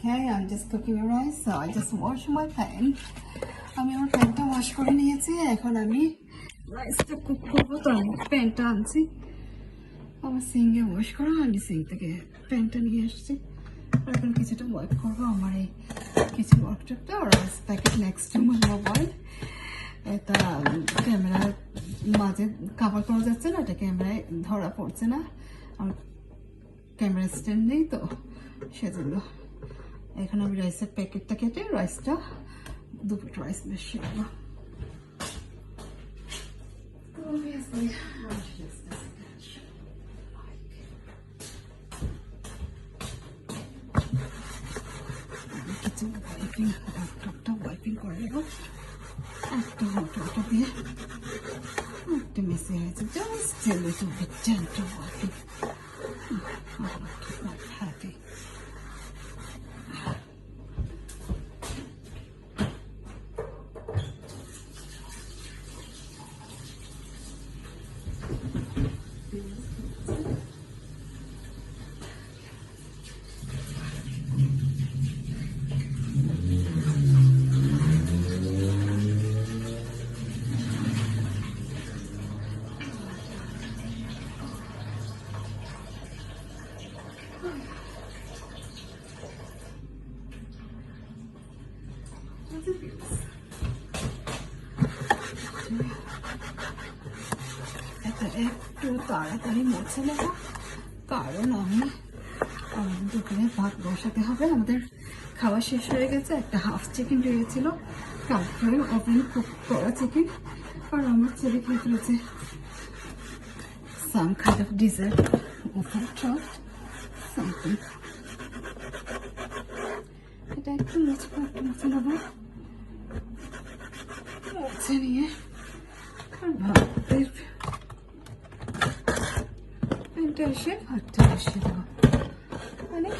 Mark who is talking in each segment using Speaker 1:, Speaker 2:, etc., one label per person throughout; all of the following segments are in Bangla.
Speaker 1: Okay, I'm just cooking rice, so I just wash my pan. আমি আমার প্যানটা ওয়াশ করে নিয়েছি, এখন আমি রাইসটা কুক করবো। তো আমি প্যানটা আনছি আমার সিঙ্কে ওয়াশ করা, আমি সিঙ্ক থেকে প্যানটা নিয়ে আসছি। এখন কিছুটা ওয়ার্ক করবো আমার এই কিচেন ওয়ার্কটপটা। Rice packet next to my mobile. এটা ক্যামেরার মাঝে কাভার করা যাচ্ছে না, এটা ক্যামেরায় ধরা পড়ছে না, আর ক্যামেরা স্ট্যান্ড নেই, তো সেজন্য এখন আমি রাইসের প্যাকেটটা কেটে রাইসটা 2 প্লেট রাইস বেশি দেবো। কিচেন ওয়াইপিং করে নেবো। একটা হট দিয়ে একটা মেসে হয়েছে, just a little bit gentle wiping. I'm not happy. একটু তাড়াতাড়ি মুছে নেব, কারণ আমি দুপুরে ভাত বসাতে হবে। আমাদের খাওয়া শেষ হয়ে গেছে, একটা হাফ চিকেন রয়েছিল কালকে ওভেন কুক করা চিকেন, আর আমার ছেলে খেয়ে ফেলেছে some kind of dessert or something. এটা একটু মুছে নেব, মুছে নিয়ে আর ভাতের প্যানটা এসে ভাতটা বসিয়ে দেবো। মানে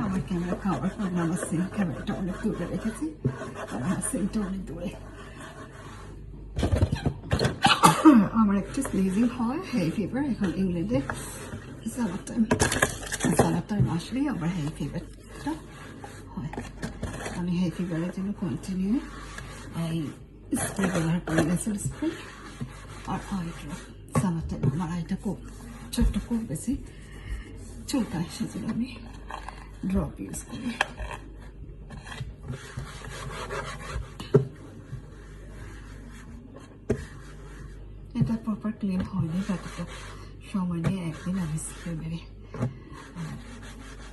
Speaker 1: আমার ক্যামেরা খাওয়ার পর আমার সিঙ্ক ক্যামেরাটা অনেক দূরে রেখেছি, আমার সিঙ্কটা অনেক দূরে। আমার একটু স্নিজিং হয়, হেই ফিভার। এখন ইংল্যান্ডে সামার টাইম আসলেই আমার হেই ফিভারটা হয়। আমি হেই ফিভারের জন্য কন্টিনিউ এই স্প্রে ব্যবহার করি, ন্যাচারাল স্প্রে আর আই ড্রপ। সামার টাইম আমার আইটা খুব ছোট্ট, খুব বেশি চুলকায়, সেজন্য আমি ড্রপ ইউজ করি। এটা প্রপার ক্লিন হয়নি, ততটা সময় নিয়ে একদিন আমি স্প্রে মেরে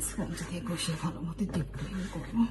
Speaker 1: স্পঞ্জ দিয়ে কষিয়ে ভালো মতো ডিপ ক্লিন করবো।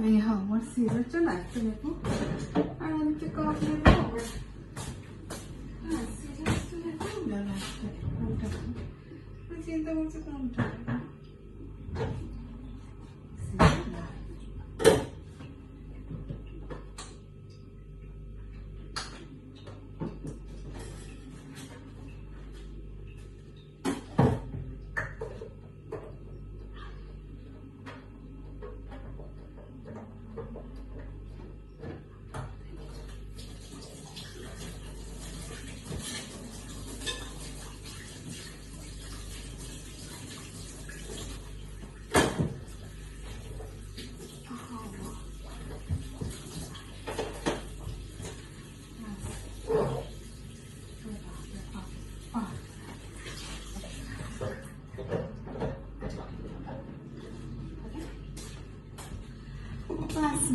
Speaker 1: আমি আমার সিরার জন্য একটা নেবো, আর আমি একটু কফ নেবো। চিন্তা করছি কোনটা।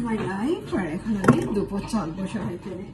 Speaker 1: My life. আর এখন আমি দুপুর চাল বসাবো এখানে।